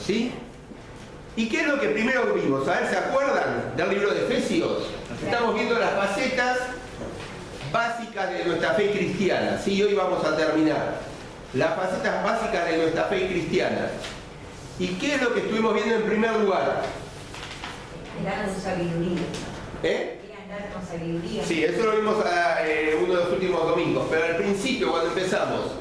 ¿Sí? ¿Y qué es lo que primero vimos? A ver, ¿se acuerdan del libro de Efesios? Estamos viendo las facetas básicas de nuestra fe cristiana. Sí, hoy vamos a terminar. Las facetas básicas de nuestra fe cristiana. ¿Y qué es lo que estuvimos viendo en primer lugar? Andar con sabiduría. ¿Eh? Andar con sabiduría. Sí, eso lo vimos uno de los últimos domingos, pero al principio, cuando empezamos.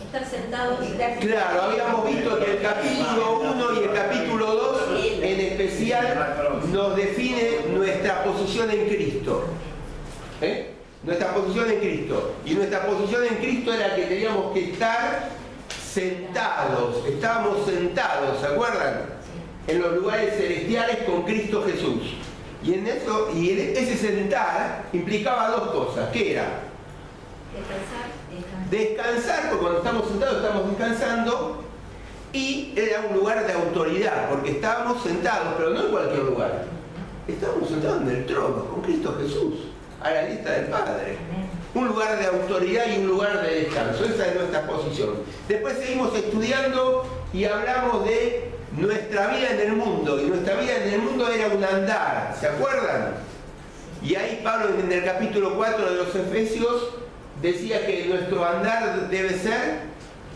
Estar sentados y estar... Claro, habíamos visto que el capítulo 1 y el capítulo 2 en especial nos define nuestra posición en Cristo. ¿Eh? Nuestra posición en Cristo. Y nuestra posición en Cristo era que teníamos que estar sentados. Estábamos sentados, ¿se acuerdan? En los lugares celestiales con Cristo Jesús. Y en eso, ese sentar implicaba dos cosas. ¿Qué era? Descansar, porque cuando estamos sentados estamos descansando, y era un lugar de autoridad, porque estábamos sentados, pero no en cualquier lugar. Estábamos sentados en el trono, con Cristo Jesús, a la lista del Padre. Un lugar de autoridad y un lugar de descanso. Esa es nuestra posición. Después seguimos estudiando y hablamos de nuestra vida en el mundo. Y nuestra vida en el mundo era un andar, ¿se acuerdan? Y ahí Pablo en el capítulo 4 de los Efesios decía que nuestro andar debe ser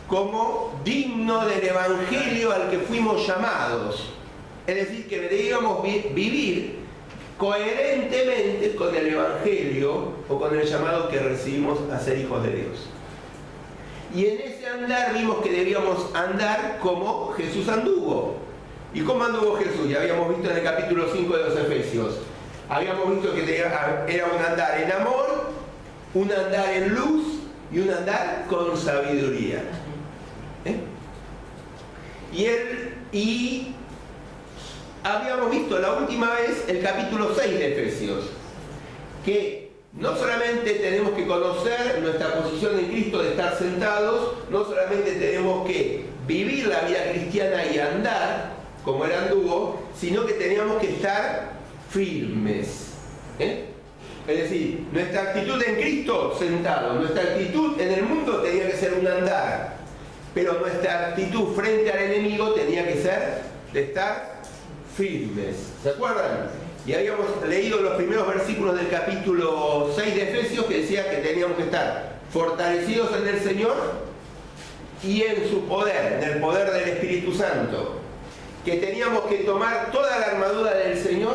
como digno del Evangelio al que fuimos llamados. Es decir, que debíamos vivir coherentemente con el Evangelio o con el llamado que recibimos a ser hijos de Dios. Y en ese andar vimos que debíamos andar como Jesús anduvo. ¿Y cómo anduvo Jesús? Ya habíamos visto en el capítulo 5 de los Efesios. Habíamos visto que era un andar en amor, un andar en luz y un andar con sabiduría. Y habíamos visto la última vez el capítulo 6 de Efesios, que no solamente tenemos que conocer nuestra posición en Cristo de estar sentados, no solamente tenemos que vivir la vida cristiana y andar como él anduvo, sino que teníamos que estar firmes. Es decir, nuestra actitud en Cristo, sentado, nuestra actitud en el mundo tenía que ser un andar, pero nuestra actitud frente al enemigo tenía que ser de estar firmes. ¿Se acuerdan? Y habíamos leído los primeros versículos del capítulo 6 de Efesios que decía que teníamos que estar fortalecidos en el Señor y en su poder, en el poder del Espíritu Santo. Que teníamos que tomar toda la armadura del Señor.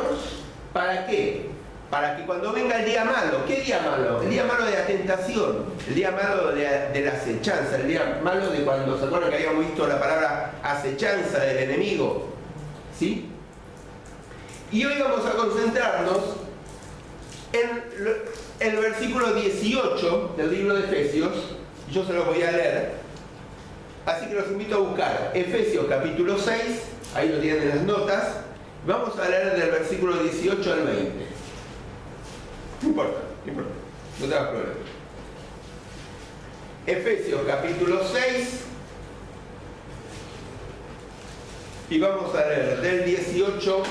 ¿Para qué? Para que cuando venga el día malo, ¿qué día malo? El día malo de la tentación, el día malo de la acechanza, el día malo de cuando, ¿se acuerdan que habíamos visto la palabra acechanza del enemigo? ¿Sí? Y hoy vamos a concentrarnos en el versículo 18 del libro de Efesios. Yo se lo voy a leer, así que los invito a buscar Efesios capítulo 6, ahí lo tienen en las notas. Vamos a leer del versículo 18 al 20. No importa, no te hagas problema. Efesios capítulo 6 y vamos a leer del 18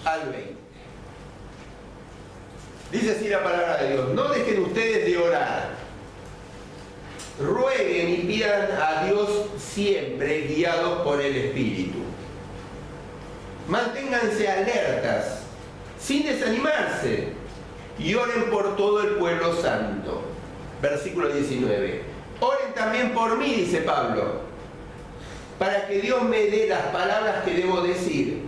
al 20. Dice así la palabra de Dios: no dejen ustedes de orar, rueguen y pidan a Dios siempre guiados por el Espíritu. Manténganse alertas, sin desanimarse, y oren por todo el pueblo santo. Versículo 19. Oren también por mí, dice Pablo, para que Dios me dé las palabras que debo decir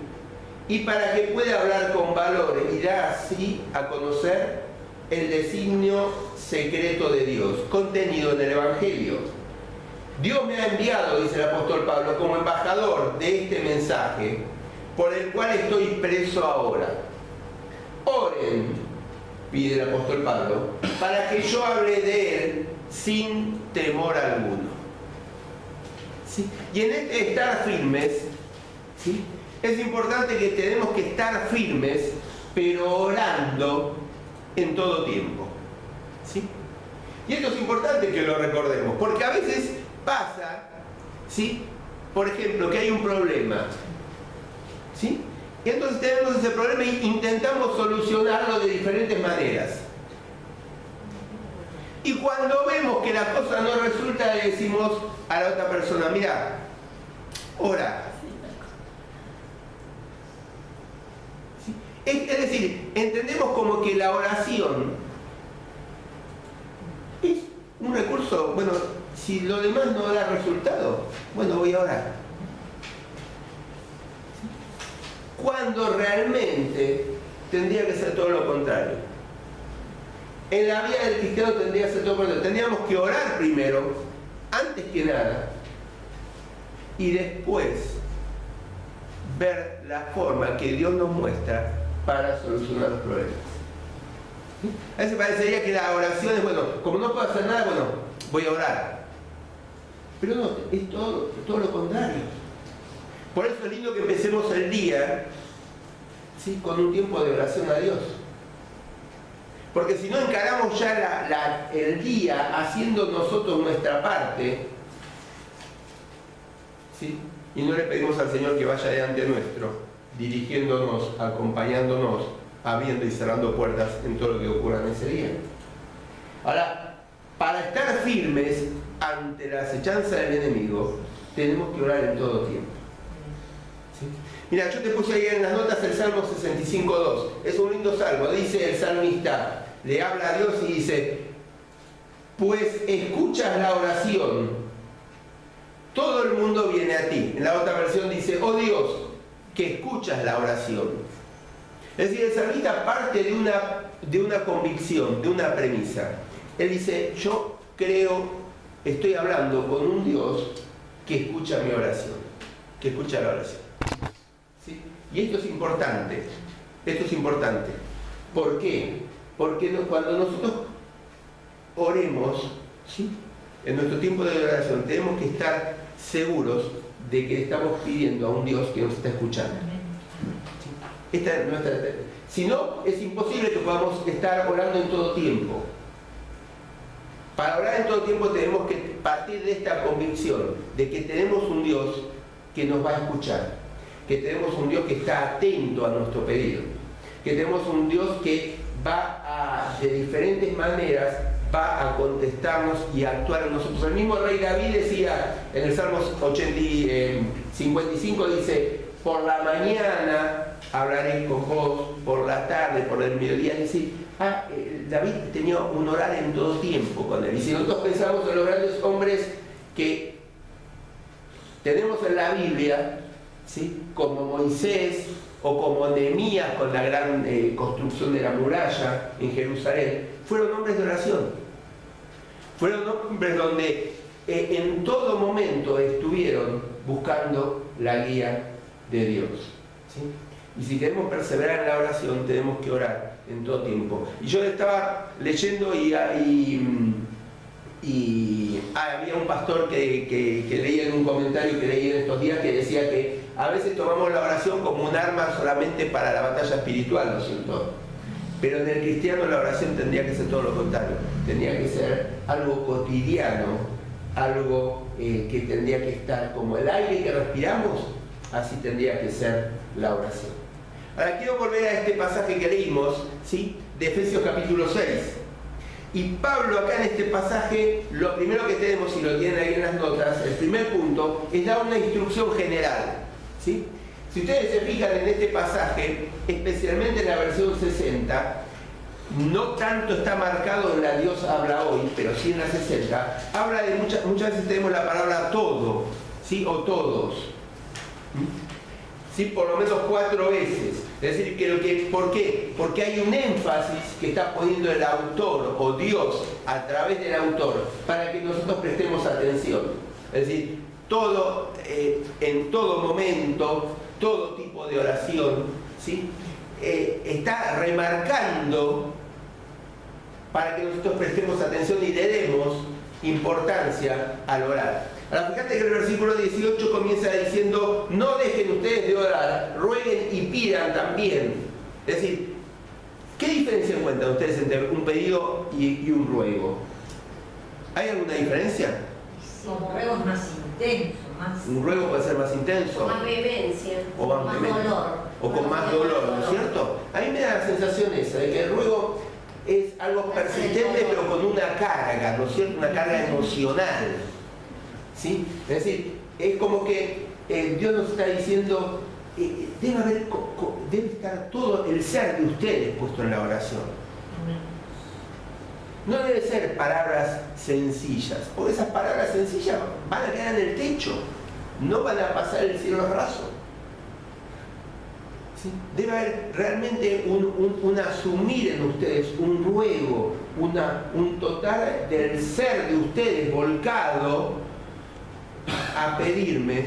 y para que pueda hablar con valor y dar así a conocer el designio secreto de Dios, contenido en el Evangelio. Dios me ha enviado, dice el apóstol Pablo, como embajador de este mensaje, por el cual estoy preso ahora. Oren, pide el apóstol Pablo, para que yo hable de él sin temor alguno. ¿Sí? Y en este estar firmes, ¿sí?, es importante que tenemos que estar firmes, pero orando en todo tiempo. ¿Sí? Y esto es importante que lo recordemos, porque a veces pasa, ¿sí?, por ejemplo, que hay un problema, ¿sí?, y entonces tenemos ese problema e intentamos solucionarlo de diferentes maneras. Y cuando vemos que la cosa no resulta, le decimos a la otra persona: mira, ora, Es decir, entendemos como que la oración es un recurso, bueno, si lo demás no da resultado, bueno, voy a orar. Cuando realmente tendría que ser todo lo contrario. En la vida del cristiano tendría que ser todo lo contrario. Tendríamos que orar primero, antes que nada, y después ver la forma que Dios nos muestra para solucionar los problemas. A veces parecería que la oración es, bueno, como no puedo hacer nada, bueno, voy a orar. Pero no, es todo lo contrario. Por eso es lindo que empecemos el día, ¿sí?, con un tiempo de oración a Dios. Porque si no encaramos ya el día haciendo nosotros nuestra parte, ¿sí?, y no le pedimos al Señor que vaya delante nuestro, dirigiéndonos, acompañándonos, abriendo y cerrando puertas en todo lo que ocurra en ese día. Ahora, para estar firmes ante la acechanza del enemigo, tenemos que orar en todo tiempo. ¿Sí? Mira, yo te puse ahí en las notas el Salmo 65:2. Es un lindo salmo. Dice el salmista, le habla a Dios y dice: pues escuchas la oración, todo el mundo viene a ti. En la otra versión dice: oh Dios, que escuchas la oración. Es decir, el salmista parte de una convicción, de una premisa. Él dice: yo creo, estoy hablando con un Dios que escucha mi oración, que escucha la oración. ¿Sí? Y esto es importante, ¿Por qué? Porque cuando nosotros oremos, ¿sí?, en nuestro tiempo de oración, tenemos que estar seguros de que estamos pidiendo a un Dios que nos está escuchando. ¿Sí? Esta es nuestra. Si no, es imposible que podamos estar orando en todo tiempo. Para orar en todo tiempo tenemos que partir de esta convicción de que tenemos un Dios que nos va a escuchar, que tenemos un Dios que está atento a nuestro pedido, que tenemos un Dios que de diferentes maneras va a contestarnos y a actuar en nosotros. El mismo rey David decía en el Salmo 55, dice: por la mañana hablaré con vos, por la tarde, por el mediodía. Es decir, David tenía un orar en todo tiempo con él. Y si nosotros pensamos en los grandes hombres que tenemos en la Biblia, ¿sí?, como Moisés o como Nehemías con la gran construcción de la muralla en Jerusalén, fueron hombres de oración. Fueron hombres donde en todo momento estuvieron buscando la guía de Dios. ¿Sí? Y si queremos perseverar en la oración, tenemos que orar en todo tiempo. Y yo estaba leyendo y había un pastor que leía en un comentario que leí en estos días, que decía que a veces tomamos la oración como un arma solamente para la batalla espiritual, ¿no es cierto? Pero en el cristiano la oración tendría que ser todo lo contrario. Tendría que ser algo cotidiano, algo que tendría que estar como el aire que respiramos, así tendría que ser la oración. Ahora quiero volver a este pasaje que leímos, ¿sí?, de Efesios capítulo 6. Y Pablo acá en este pasaje, lo primero que tenemos, y lo tienen ahí en las notas, el primer punto, es dar una instrucción general. ¿Sí? Si ustedes se fijan en este pasaje, especialmente en la versión 60, no tanto está marcado en la Dios habla hoy, pero sí en la 60, habla de muchas veces tenemos la palabra todo, ¿sí?, o todos. ¿Sí? Por lo menos 4 veces. Es decir, ¿por qué? Porque hay un énfasis que está poniendo el autor o Dios a través del autor para que nosotros prestemos atención. Es decir, todo, en todo momento, todo tipo de oración, ¿sí?, está remarcando para que nosotros prestemos atención y le demos importancia al orar. Ahora fíjate que el versículo 18 comienza diciendo: no dejen ustedes de orar, rueguen y pidan también. Es decir, ¿qué diferencia encuentran ustedes entre un pedido y un ruego? ¿Hay alguna diferencia? Un ruego es más intenso, un ruego puede ser más intenso, con más vehemencia, o más dolor, o con más dolor, ¿no es cierto? A mí me da la sensación esa de que el ruego es algo persistente pero con una carga, ¿no es cierto? Una carga emocional, ¿sí? Es decir, es como que Dios nos está diciendo: debe estar todo el ser de ustedes puesto en la oración. No debe ser palabras sencillas, porque esas palabras sencillas van a quedar en el techo, no van a pasar el cielo raso. ¿Sí? Debe haber realmente un asumir en ustedes, un ruego, un total del ser de ustedes volcado a pedirme,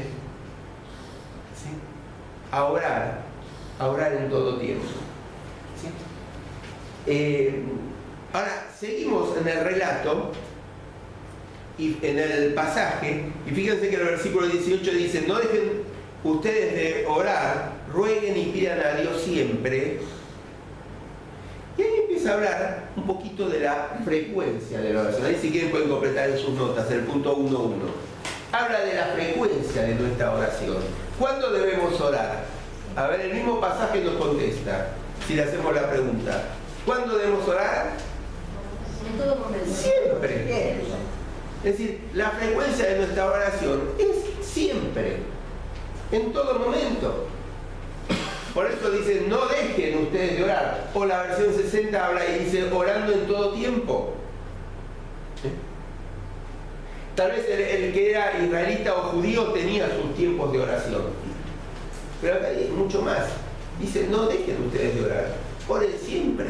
¿sí? a orar en todo tiempo. ¿Sí? Ahora, seguimos en el relato y en el pasaje, y fíjense que en el versículo 18 dice: no dejen ustedes de orar, rueguen y pidan a Dios siempre. Y ahí empieza a hablar un poquito de la frecuencia de la oración. Ahí si quieren pueden completar en sus notas el punto 1.1. Habla de la frecuencia de nuestra oración. ¿Cuándo debemos orar? A ver, el mismo pasaje nos contesta, si le hacemos la pregunta. ¿Cuándo debemos orar? En todo momento. Siempre. Es decir, la frecuencia de nuestra oración es siempre, en todo momento. Por eso dice: no dejen ustedes de orar. O la versión 60 habla y dice: orando en todo tiempo. ¿Sí? Tal vez el que era israelita o judío tenía sus tiempos de oración, pero acá hay mucho más. Dice: no dejen ustedes de orar, oren siempre.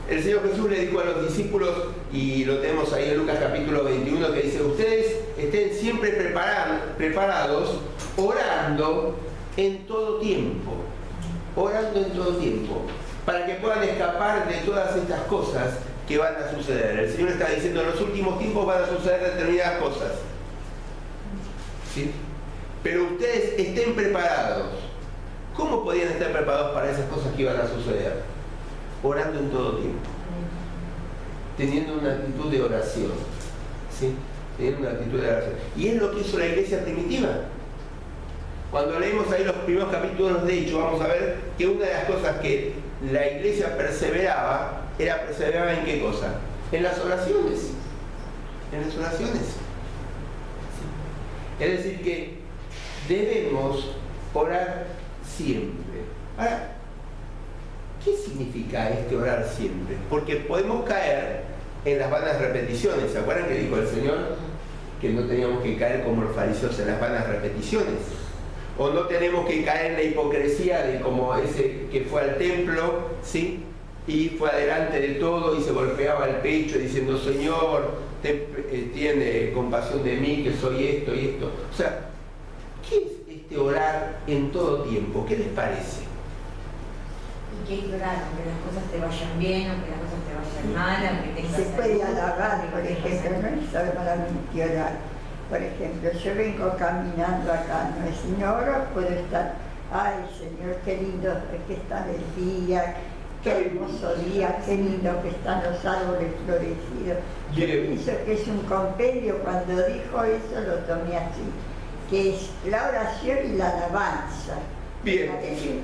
El Señor Jesús le dijo a los discípulos, y lo tenemos ahí en Lucas capítulo 21, que dice: ustedes estén siempre preparados, orando en todo tiempo. Orando en todo tiempo, para que puedan escapar de todas estas cosas que van a suceder. El Señor está diciendo: en los últimos tiempos van a suceder determinadas cosas, ¿sí? Pero ustedes estén preparados. ¿Cómo podían estar preparados para esas cosas que iban a suceder? Orando en todo tiempo, teniendo una actitud de oración, ¿sí? Teniendo una actitud de oración. Y es lo que hizo la iglesia primitiva. Cuando leemos ahí los primeros capítulos de Hechos, vamos a ver que una de las cosas que la iglesia perseveraba en qué cosa? En las oraciones. En las oraciones. ¿Sí? Es decir, que debemos orar siempre. Ahora, ¿qué significa orar siempre? Porque podemos caer en las vanas repeticiones. ¿Se acuerdan que dijo el Señor que no teníamos que caer como los fariseos en las vanas repeticiones? O no tenemos que caer en la hipocresía de como ese que fue al templo, ¿sí? Y fue adelante de todo y se golpeaba el pecho diciendo: Señor, tiene compasión de mí, que soy esto y esto. O sea, ¿qué es orar en todo tiempo? ¿Qué les parece? Y que hay que orar, aunque las cosas te vayan bien, aunque las cosas te vayan mal, aunque tengas Se puede salud, alabar, por aunque tengas ejemplo, salud. no es solamente orar. Por ejemplo, yo vengo caminando acá, no es señora, puedo estar: ay Señor, qué lindo que está el día, qué hermoso día, qué lindo que están los árboles florecidos. Yo pienso que es un compendio. Cuando dijo eso lo tomé así, que es la oración y la alabanza. Bien. Bien, sí.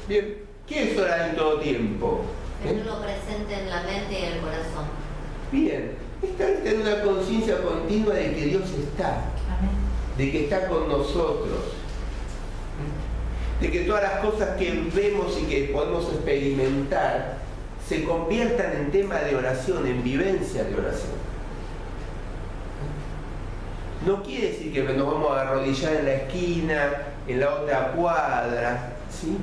Bien. ¿Qué es orar en todo tiempo? Tenerlo presente en la mente y en el corazón. Bien. Estar en una conciencia continua de que Dios está, de que está con nosotros, de que todas las cosas que vemos y que podemos experimentar se conviertan en tema de oración, en vivencia de oración. No quiere decir que nos vamos a arrodillar en la esquina, en la otra cuadra, ¿sí?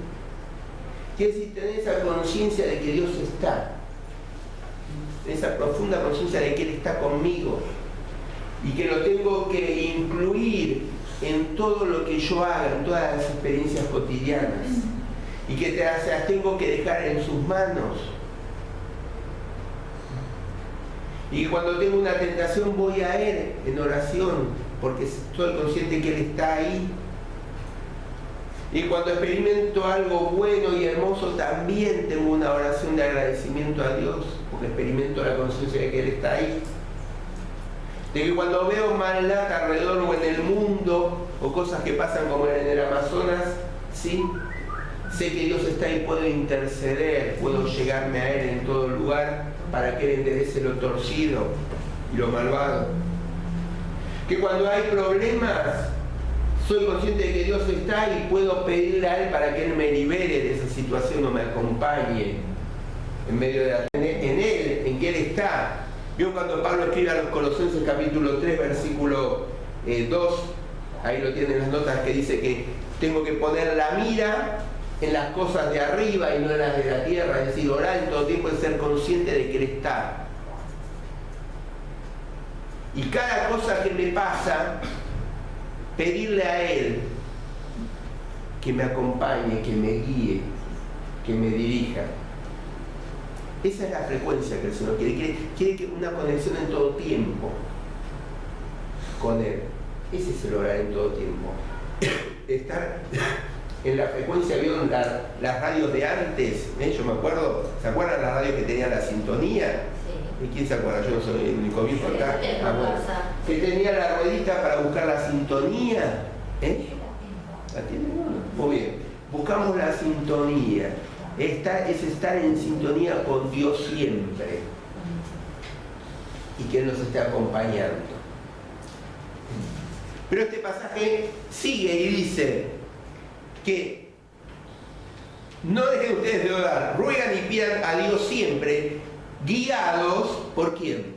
Quiere decir tener esa conciencia de que Dios está, esa profunda conciencia de que Él está conmigo y que lo tengo que incluir en todo lo que yo haga, en todas las experiencias cotidianas, y que las tengo que dejar en sus manos. Y cuando tengo una tentación voy a Él en oración, porque estoy consciente que Él está ahí. Y cuando experimento algo bueno y hermoso, también tengo una oración de agradecimiento a Dios, porque experimento la conciencia de que Él está ahí. De que cuando veo maldad alrededor o en el mundo, o cosas que pasan como en el Amazonas, ¿sí? Sé que Dios está ahí, puedo interceder, puedo llegarme a Él en todo lugar para que Él enderece lo torcido y lo malvado. Que cuando hay problemas, soy consciente de que Dios está y puedo pedirle a Él para que Él me libere de esa situación o me acompañe en medio de en Él, en que Él está. Vio cuando Pablo escribe a los Colosenses capítulo 3, versículo 2, ahí lo tienen las notas, que dice que tengo que poner la mira en las cosas de arriba y no en las de la tierra, es decir, orar en todo tiempo es ser consciente de que Él está. Y cada cosa que me pasa, pedirle a Él que me acompañe, que me guíe, que me dirija. Esa es la frecuencia que el Señor quiere. Quiere que una conexión en todo tiempo con Él. Ese es el orar en todo tiempo. Estar en la frecuencia, ¿vieron las radios de antes? Yo me acuerdo, ¿se acuerdan las radios que tenían la sintonía? Sí. ¿Y quién se acuerda? Yo no soy el único viejo acá. Bueno. Que tenía la ruedita para buscar la sintonía. ¿La tienen? Muy bien. Buscamos la sintonía. Es estar en sintonía con Dios siempre. Y que Él nos esté acompañando. Pero este pasaje sigue y dice que no dejen ustedes de orar, ruegan y pidan a Dios siempre, guiados ¿por quién?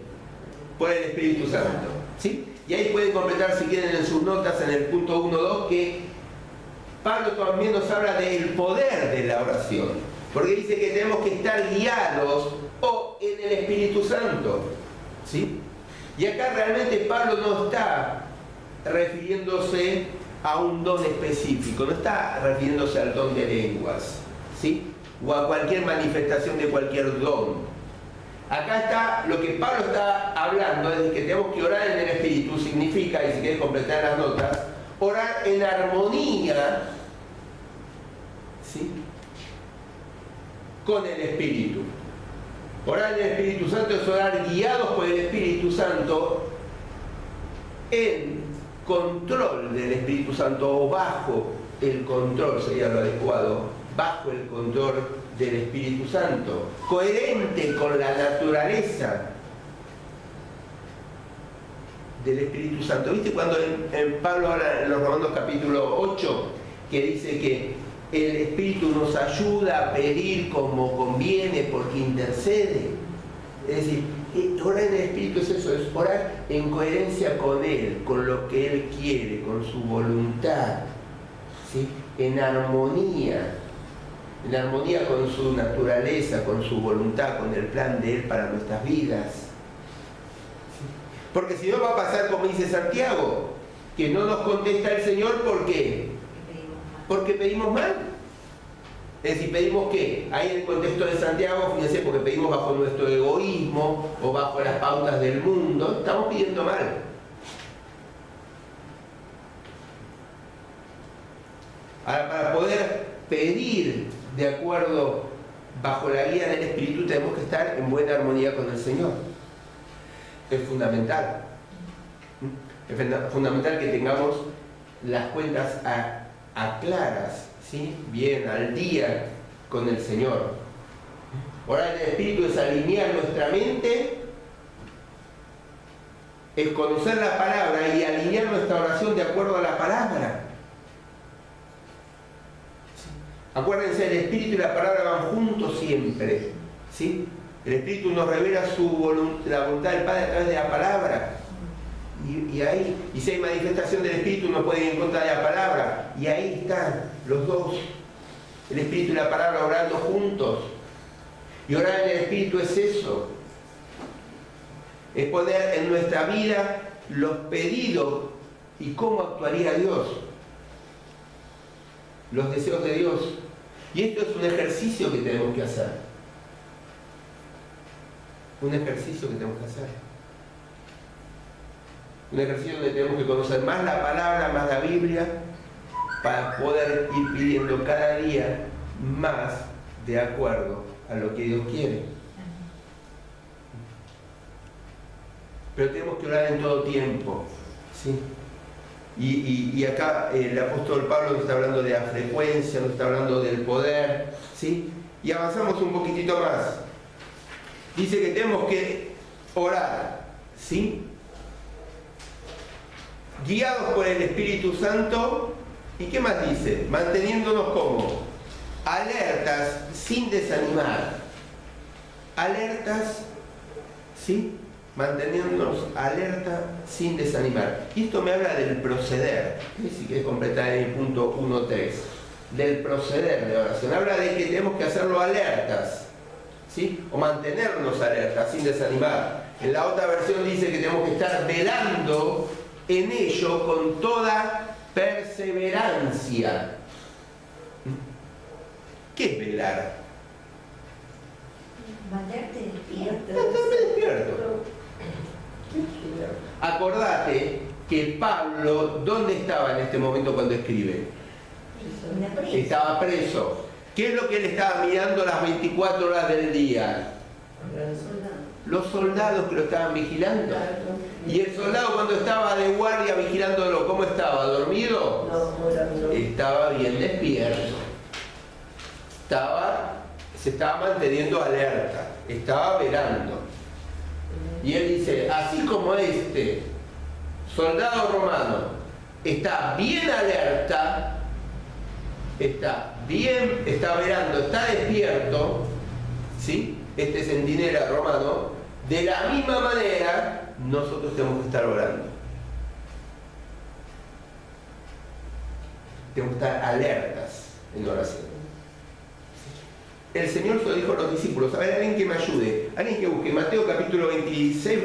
Por el Espíritu Santo. ¿Sí? Y ahí pueden completar si quieren en sus notas en el punto 1.2 que Pablo también nos habla del poder de la oración, porque dice que tenemos que estar guiados o en el Espíritu Santo. ¿Sí? Y acá realmente Pablo no está refiriéndose a un don específico, no está refiriéndose al don de lenguas, ¿sí? O a cualquier manifestación de cualquier don. Acá está, lo que Pablo está hablando es de que tenemos que orar en el Espíritu, significa, y si quieres completar las notas, orar en armonía, ¿sí? Con el Espíritu. Orar en el Espíritu Santo es orar guiados por el Espíritu Santo en control del Espíritu Santo o bajo el control, sería lo adecuado, bajo el control del Espíritu Santo, coherente con la naturaleza del Espíritu Santo. ¿Viste cuando en Pablo habla en los Romanos capítulo 8 que dice que el Espíritu nos ayuda a pedir como conviene porque intercede? Es decir, orar en el Espíritu es eso, es orar en coherencia con Él, con lo que Él quiere, con su voluntad, ¿sí? En armonía con su naturaleza, con su voluntad, con el plan de Él para nuestras vidas. ¿Sí? Porque si no va a pasar como dice Santiago, que no nos contesta el Señor, ¿por qué? Porque pedimos mal. Es decir, pedimos que, ahí en el contexto de Santiago, fíjense, porque pedimos bajo nuestro egoísmo o bajo las pautas del mundo, estamos pidiendo mal. Ahora, para poder pedir de acuerdo, bajo la guía del Espíritu, tenemos que estar en buena armonía con el Señor. Es fundamental. Es fundamental que tengamos las cuentas claras, ¿sí? Bien, al día con el Señor. Orar en el Espíritu es alinear nuestra mente, es conocer la palabra y alinear nuestra oración de acuerdo a la palabra. ¿Sí? Acuérdense, el Espíritu y la palabra van juntos siempre, ¿sí? El Espíritu nos revela la voluntad del Padre a través de la palabra. Y ahí, y si hay manifestación del Espíritu, no pueden ir en contra de la palabra. Y ahí están los dos, el Espíritu y la palabra orando juntos. Y orar en el Espíritu es eso. Es poner en nuestra vida los pedidos y cómo actuaría Dios. Los deseos de Dios. Y esto es un ejercicio que tenemos que hacer. Un ejercicio que tenemos que hacer. Un ejercicio donde tenemos que conocer más la palabra, más la Biblia, para poder ir pidiendo cada día más de acuerdo a lo que Dios quiere. Pero tenemos que orar en todo tiempo, ¿sí? Y acá el apóstol Pablo nos está hablando de la frecuencia, nos está hablando del poder, ¿sí? Y avanzamos un poquitito más. Dice que tenemos que orar, ¿sí? guiados por el Espíritu Santo. ¿Y qué más dice? Manteniéndonos como alertas sin desanimar. Alertas, ¿sí? Manteniéndonos alerta sin desanimar. Y esto me habla del proceder. Si quieres completar en el punto 1.3. Del proceder de oración. Habla de que tenemos que hacerlo alertas, ¿sí? O mantenernos alertas sin desanimar. En la otra versión dice que tenemos que estar velando en ello con toda perseverancia. ¿Qué es velar? Mantenerte despierto. Mantenerme despierto. Acordate que Pablo, ¿dónde estaba en este momento cuando escribe? Estaba preso. ¿Qué es lo que él estaba mirando las 24 horas del día? Los soldados que lo estaban vigilando. Y el soldado, cuando estaba de guardia vigilándolo, ¿cómo estaba? ¿Dormido? Estaba bien despierto. Se estaba manteniendo alerta. Estaba velando. Y él dice, así como este soldado romano está bien alerta, está velando, está despierto, ¿sí? Este centinela romano, de la misma manera nosotros tenemos que estar orando. Tenemos que estar alertas en oración. El Señor se lo dijo a los discípulos. A ver, alguien que me ayude, alguien que busque Mateo capítulo 26,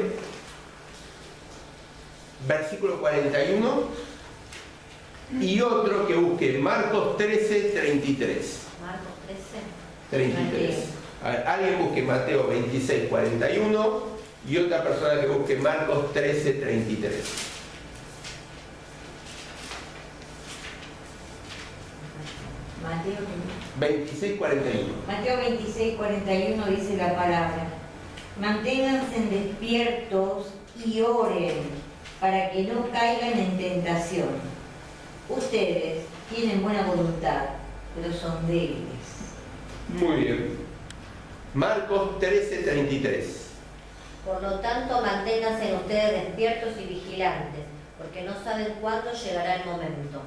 versículo 41, y otro que busque Marcos 13, 33. Marcos 33. A ver, alguien busque Mateo 26, 41 y otra persona que busque Marcos 13, 33. Mateo 26, 41. Mateo 26, 41 dice la palabra: manténganse despiertos y oren para que no caigan en tentación. Ustedes tienen buena voluntad, pero son débiles. Muy bien. Marcos 13, 33. Por lo tanto, manténganse ustedes despiertos y vigilantes, porque no saben cuándo llegará el momento.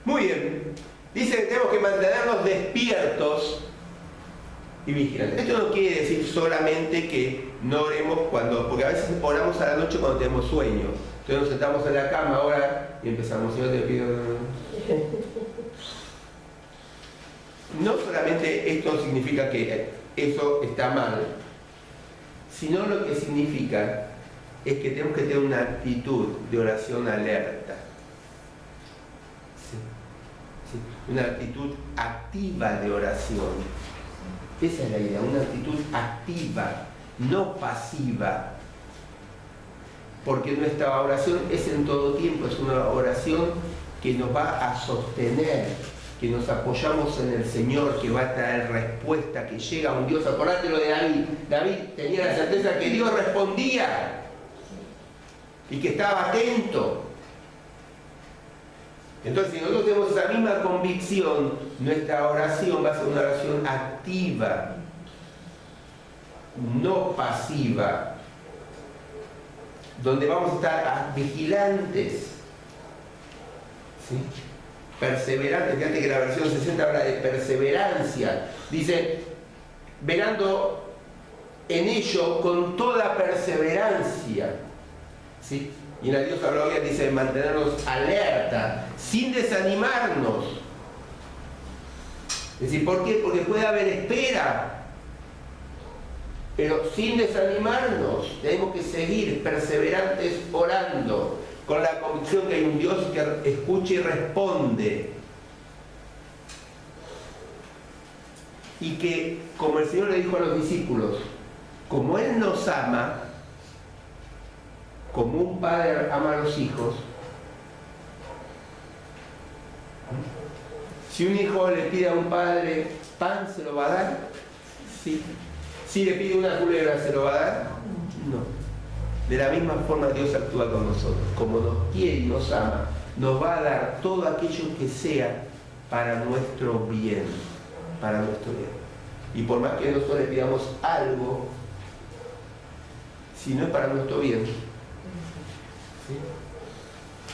Muy bien. Dice que tenemos que mantenernos despiertos y vigilantes. Esto no quiere decir solamente que no oremos porque a veces oramos a la noche cuando tenemos sueño. Entonces nos sentamos en la cama ahora y empezamos, Señor, te pido. No solamente esto significa que eso está mal, sino lo que significa es que tenemos que tener una actitud de oración alerta. Una actitud activa de oración. Esa es la idea, una actitud activa, no pasiva. Porque nuestra oración es en todo tiempo, es una oración que nos va a sostener, que nos apoyamos en el Señor, que va a traer respuesta, que llega un Dios. Acordate lo de David. David tenía la certeza que Dios respondía y que estaba atento. Entonces, si nosotros tenemos esa misma convicción, nuestra oración va a ser una oración activa, no pasiva, donde vamos a estar vigilantes, ¿sí? Perseverantes. Fíjate que la versión 60 habla de perseverancia. Dice, velando en ello con toda perseverancia, ¿sí? Y en la Diosa Gloria dice mantenernos alerta, sin desanimarnos. Es decir, ¿por qué? Porque puede haber espera, pero sin desanimarnos. Tenemos que seguir perseverantes orando, con la convicción que hay un Dios que escucha y responde. Y que, como el Señor le dijo a los discípulos, como Él nos ama, como un padre ama a los hijos, si un hijo le pide a un padre pan, ¿se lo va a dar? Sí. Si le pide una culebra, ¿se lo va a dar? No. De la misma forma Dios actúa con nosotros. Como nos quiere y nos ama, nos va a dar todo aquello que sea para nuestro bien. Para nuestro bien. Y por más que nosotros le pidamos algo, si no es para nuestro bien, ¿sí?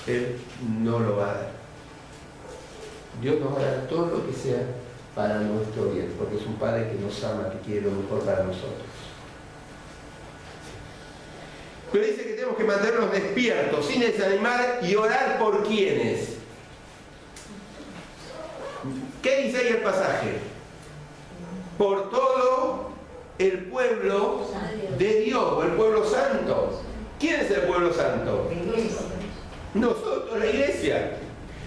Él no lo va a dar. Dios nos va a dar todo lo que sea para nuestro bien, porque es un Padre que nos ama, que quiere lo mejor para nosotros. Pero dice que tenemos que mantenernos despiertos, sin desanimar y orar por quienes. ¿Qué dice ahí el pasaje? Por todo el pueblo de Dios, o el pueblo santo. ¿Quién es el pueblo santo? Nosotros, la iglesia.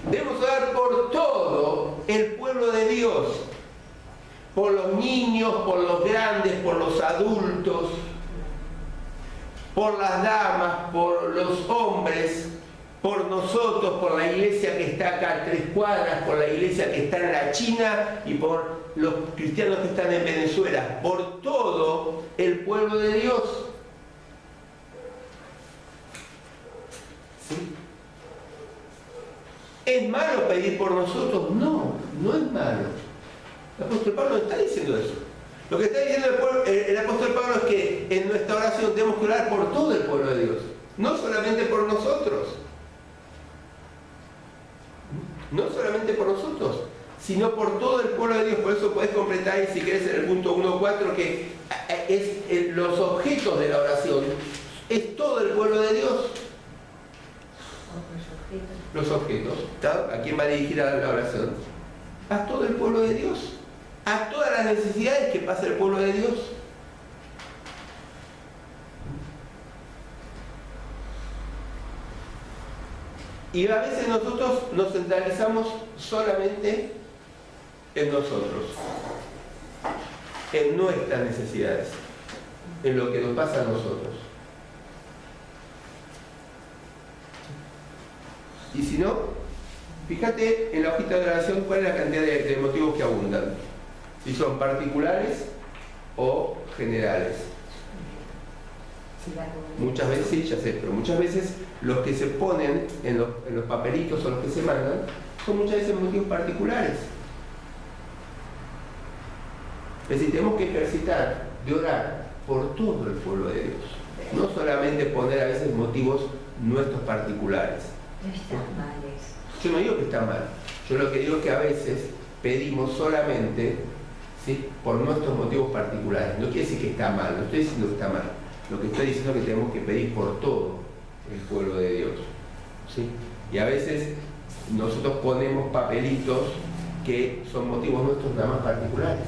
Debemos orar por todo el pueblo de Dios, por los niños, por los grandes, por los adultos, por las damas, por los hombres, por nosotros, por la iglesia que está acá a 3 cuadras, por la iglesia que está en la China y por los cristianos que están en Venezuela, por todo el pueblo de Dios. ¿Sí? ¿Es malo pedir por nosotros? No, no es malo. El apóstol Pablo no está diciendo eso. Lo que está diciendo el apóstol Pablo es que en nuestra oración tenemos que orar por todo el pueblo de Dios, no solamente por nosotros. No solamente por nosotros, sino por todo el pueblo de Dios. Por eso podés completar ahí, si querés, en el punto 1.4, que es los objetos de la oración. Es todo el pueblo de Dios. Los objetos. ¿A quién va a dirigir la oración? A todo el pueblo de Dios. A todas las necesidades que pasa el pueblo de Dios. Y a veces nosotros nos centralizamos solamente en nosotros, en nuestras necesidades, en lo que nos pasa a nosotros. Y si no, fíjate en la hojita de oración cuál es la cantidad de motivos que abundan, si son particulares o generales. Muchas veces, sí, ya sé, pero muchas veces los que se ponen en los papelitos o los que se mandan son muchas veces motivos particulares. Es decir, tenemos que ejercitar de orar por todo el pueblo de Dios, no solamente poner a veces motivos nuestros particulares. No está mal eso. Yo no digo que está mal, yo lo que digo es que a veces pedimos solamente, ¿sí?, por nuestros motivos particulares. No quiere decir que está mal, no estoy diciendo que está mal. Lo que estoy diciendo es que tenemos que pedir por todo el pueblo de Dios, ¿sí? Y a veces nosotros ponemos papelitos que son motivos nuestros nada más particulares.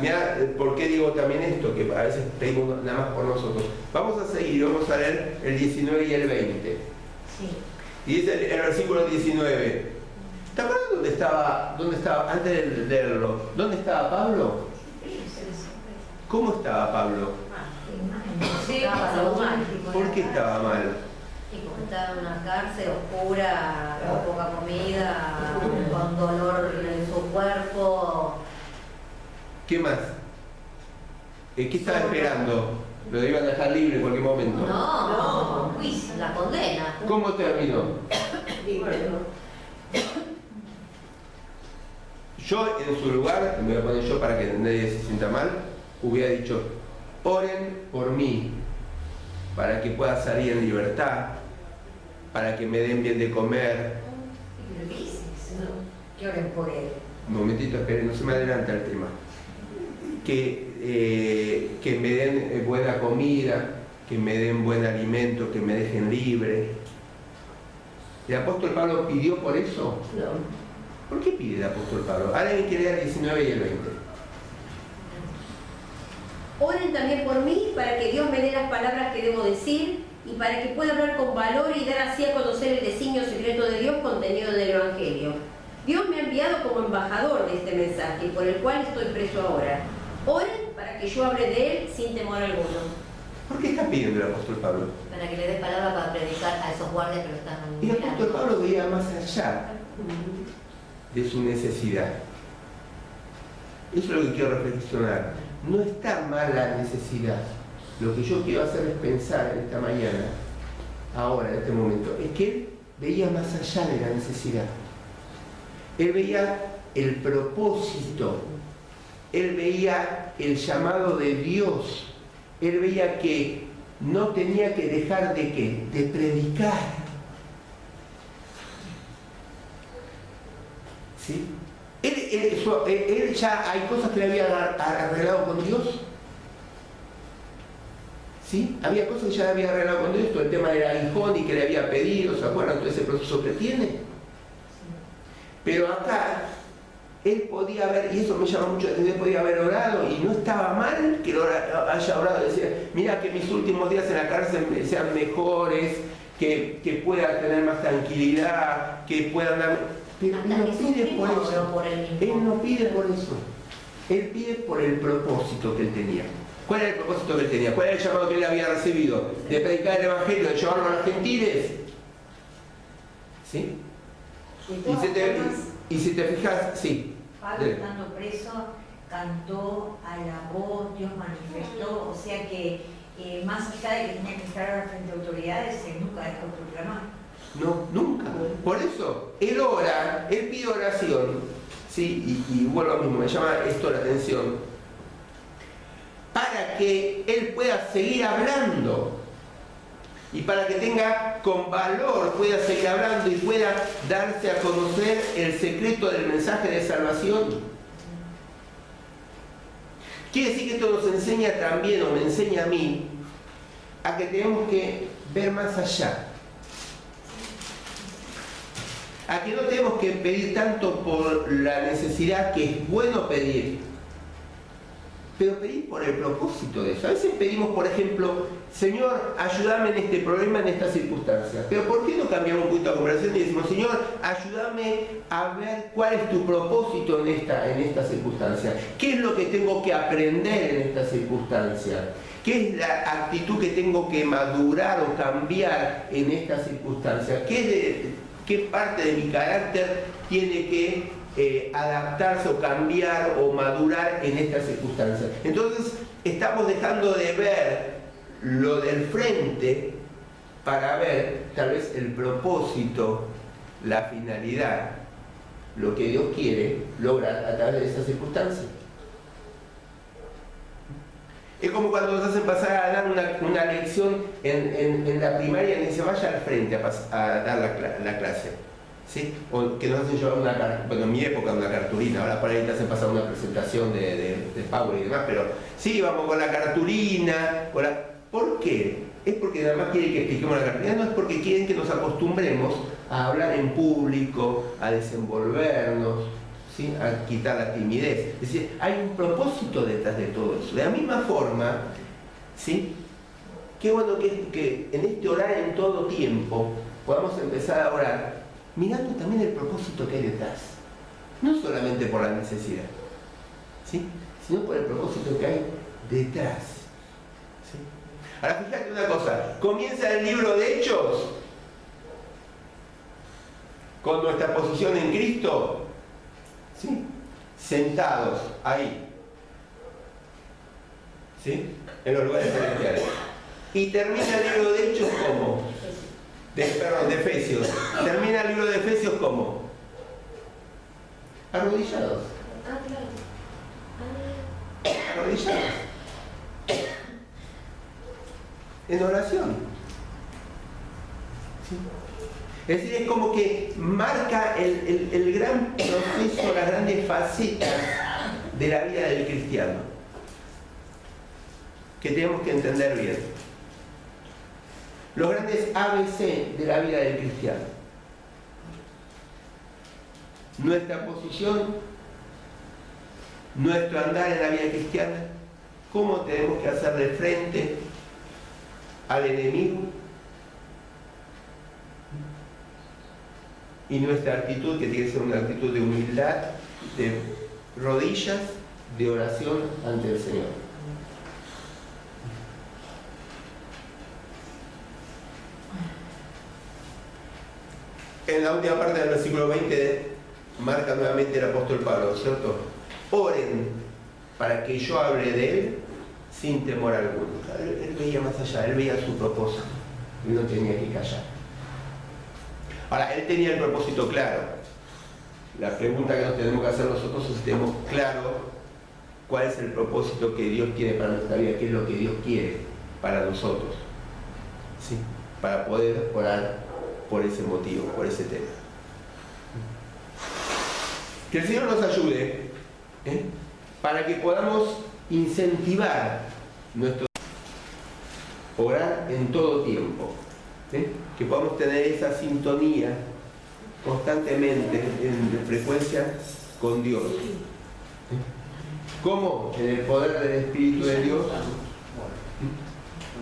Mirá por qué digo también esto, que a veces pedimos nada más por nosotros. Vamos a seguir, vamos a leer el 19 y el 20. Sí. Y dice el versículo 19. ¿Te acuerdas dónde estaba, antes de leerlo, dónde estaba Pablo? ¿Cómo estaba Pablo? Estaba mal. ¿Por qué estaba mal? Y porque estaba en una cárcel oscura, con poca comida, con dolor en su cuerpo. ¿Qué más? ¿Qué estaba esperando? ¿Lo iban a dejar libre en cualquier momento? No, la condena. ¿Cómo terminó? Yo en su lugar, me voy a poner yo para que nadie se sienta mal, hubiera dicho: oren por mí, para que pueda salir en libertad, para que me den bien de comer. ¿Pero qué dices? Que oren por él. Un momentito, esperen, no se me adelanta el tema. Que me den buena comida, que me den buen alimento, que me dejen libre. ¿El apóstol Pablo pidió por eso? No. ¿Por qué pide el apóstol Pablo? Ahora hay que leer el 19 y el 20. Oren también por mí para que Dios me dé las palabras que debo decir y para que pueda hablar con valor y dar así a conocer el designio secreto de Dios contenido en el Evangelio. Dios me ha enviado como embajador de este mensaje, por el cual estoy preso ahora. Oren para que yo hable de él sin temor alguno. ¿Por qué está pidiendo el apóstol Pablo? Para que le dé palabra para predicar a esos guardias que lo están El apóstol mirando. Pablo veía más allá de su necesidad. Eso es lo que quiero reflexionar. No está mal la necesidad. Lo que yo quiero hacer es pensar en esta mañana, ahora, en este momento, es que él veía más allá de la necesidad. Él veía el propósito, él veía el llamado de Dios, él veía que no tenía que dejar de ¿qué? De predicar. ¿Sí? Él ya hay cosas que le había arreglado con Dios. ¿Sí? Había cosas que ya había arreglado con Dios, todo el tema del aguijón y que le había pedido, ¿se acuerdan? Todo ese proceso que tiene. Pero acá, él podía haber, y eso me llama mucho la atención, podía haber orado y no estaba mal que haya orado y decir, mira que mis últimos días en la cárcel sean mejores, que pueda tener más tranquilidad, que pueda andar... Pero él no pide por eso. Él no pide por eso. Él pide por el propósito que él tenía. ¿Cuál era el propósito que él tenía? ¿Cuál era el llamado que él había recibido? ¿De predicar el Evangelio, de llevarlo a los gentiles? ¿Sí? Y si te fijas, sí. Pablo, estando preso, cantó, alabó, Dios manifestó, o sea que más allá de que tenía que estar ahora frente a autoridades, él nunca dejó de proclamar. No, nunca. Por eso, él ora, él pide oración, ¿sí? Y vuelvo a lo mismo, me llama esto la atención, para que él pueda seguir hablando y para que tenga con valor, pueda seguir hablando y pueda darse a conocer el secreto del mensaje de salvación. Quiere decir que esto nos enseña también, o me enseña a mí, a que tenemos que ver más allá. A que no tenemos que pedir tanto por la necesidad, que es bueno pedir, pero pedir por el propósito de eso. A veces pedimos, por ejemplo, Señor, ayúdame en este problema, en esta circunstancia. Pero ¿por qué no cambiamos un poquito la conversación y decimos, Señor, ayúdame a ver cuál es tu propósito en esta circunstancia? ¿Qué es lo que tengo que aprender en esta circunstancia? ¿Qué es la actitud que tengo que madurar o cambiar en esta circunstancia? ¿Qué parte de mi carácter tiene que adaptarse o cambiar o madurar en esta circunstancia? Entonces estamos dejando de ver lo del frente para ver tal vez el propósito, la finalidad, lo que Dios quiere lograr a través de esa circunstancia. Es como cuando nos hacen pasar a dar una lección en la primaria y se vaya al frente a dar la clase. ¿Sí? O que nos hacen llevar bueno, en mi época una cartulina, ahora por ahí te hacen pasar una presentación de Power y demás, pero sí, vamos con la cartulina. ¿Por qué? ¿Es porque nada más quieren que expliquemos la cartulina? No, es porque quieren que nos acostumbremos a hablar en público, a desenvolvernos, ¿sí? A quitar la timidez. Es decir, hay un propósito detrás de todo eso. De la misma forma, ¿sí? Qué bueno que en este orar en todo tiempo podamos empezar a orar mirando también el propósito que hay detrás. No solamente por la necesidad, ¿sí? Sino por el propósito que hay detrás. ¿Sí? Ahora fíjate una cosa, comienza el libro de Hechos con nuestra posición en Cristo, ¿sí? Sentados ahí, ¿sí? En los lugares celestiales. Y termina el libro de Hechos como, de Efesios. Termina el libro de Efesios como arrodillados. Arrodillados. En oración. ¿Sí? Es decir, es como que marca el gran proceso, las grandes facetas de la vida del cristiano, que tenemos que entender bien. Los grandes ABC de la vida del cristiano. Nuestra posición, nuestro andar en la vida cristiana, cómo tenemos que hacerle frente al enemigo, y nuestra actitud, que tiene que ser una actitud de humildad, de rodillas, de oración ante el Señor. En la última parte del versículo 20 marca nuevamente el apóstol Pablo, ¿cierto? Oren para que yo hable de él sin temor alguno. Él veía más allá, él veía su propósito y no tenía que callar. Ahora, él tenía el propósito claro. La pregunta que nos tenemos que hacer nosotros es si tenemos claro cuál es el propósito que Dios quiere para nuestra vida, qué es lo que Dios quiere para nosotros. para poder orar por ese motivo, por ese tema. Que el Señor nos ayude para que podamos incentivar nuestro orar en todo tiempo, que podamos tener esa sintonía constantemente en frecuencia con Dios. ¿Cómo? En el poder del Espíritu de Dios,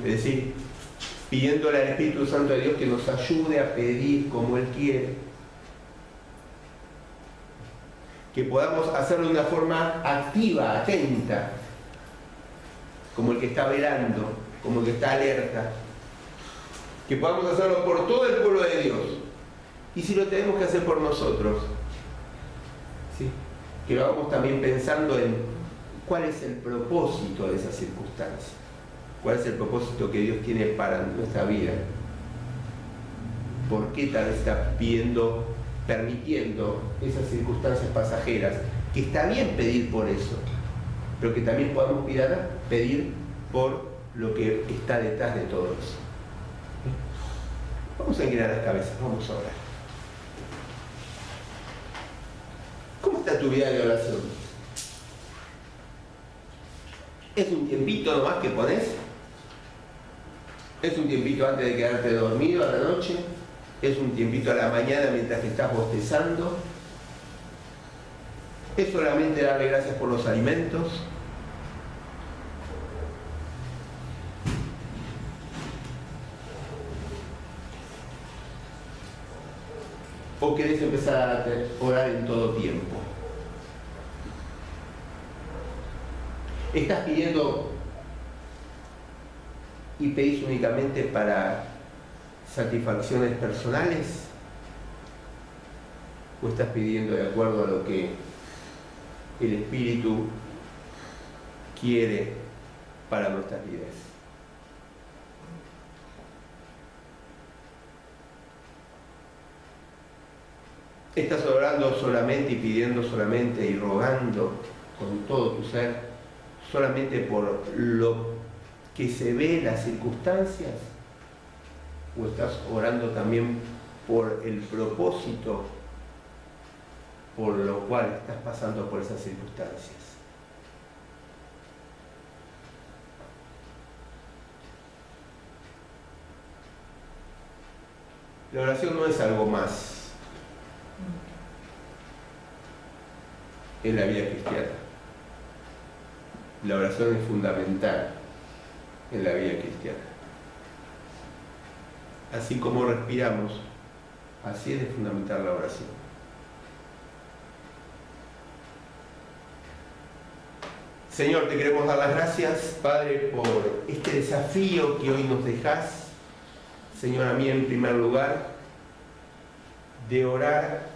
es decir, pidiéndole al Espíritu Santo de Dios que nos ayude a pedir como Él quiere, que podamos hacerlo de una forma activa, atenta, como el que está velando, como el que está alerta, que podamos hacerlo por todo el pueblo de Dios, y si lo tenemos que hacer por nosotros, ¿sí?, que lo hagamos también pensando en cuál es el propósito de esa circunstancia, cuál es el propósito que Dios tiene para nuestra vida, por qué tal vez está permitiendo esas circunstancias pasajeras, que está bien pedir por eso, pero que también podamos pedir por lo que está detrás de todo eso. Vamos a inclinar las cabezas, vamos a orar. ¿Cómo está tu vida de oración? ¿Es un tiempito nomás que pones? ¿Es un tiempito antes de quedarte dormido a la noche? ¿Es un tiempito a la mañana mientras que estás bostezando? ¿Es solamente darle gracias por los alimentos? ¿O querés empezar a orar en todo tiempo? ¿Estás pidiendo y pedís únicamente para satisfacciones personales? ¿O estás pidiendo de acuerdo a lo que el Espíritu quiere para nuestras vidas? ¿Estás orando solamente y pidiendo solamente y rogando con todo tu ser, solamente por lo que se ve en las circunstancias? ¿O estás orando también por el propósito por lo cual estás pasando por esas circunstancias? La oración no es algo más en la vida cristiana. La oración es fundamental en la vida cristiana. Así como respiramos, así es de fundamental la oración. Señor, te queremos dar las gracias, Padre, por este desafío que hoy nos dejás. Señor, a mí en primer lugar, de orar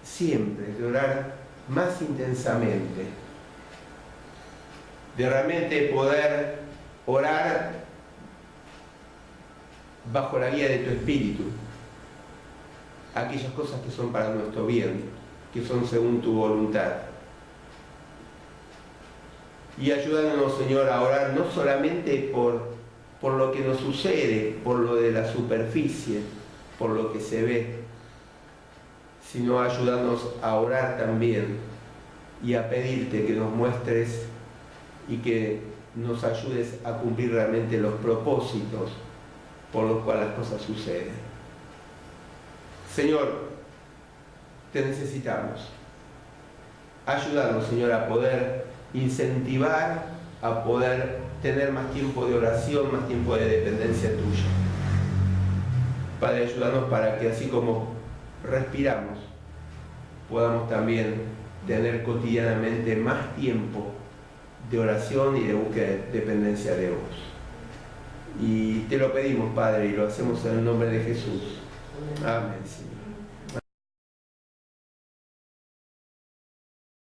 siempre, de orar más intensamente, de realmente poder orar bajo la guía de tu Espíritu, aquellas cosas que son para nuestro bien, que son según tu voluntad. Y ayúdanos, Señor, a orar no solamente por lo que nos sucede, por lo de la superficie, por lo que se ve, sino ayúdanos a orar también y a pedirte que nos muestres y que nos ayudes a cumplir realmente los propósitos por los cuales las cosas suceden. Señor, te necesitamos. Ayúdanos, Señor, a poder incentivar, a poder tener más tiempo de oración, más tiempo de dependencia tuya. Padre, ayúdanos para que así como respiramos, podamos también tener cotidianamente más tiempo de oración y de búsqueda de dependencia de vos. Y te lo pedimos, Padre, y lo hacemos en el nombre de Jesús. Amén, Señor.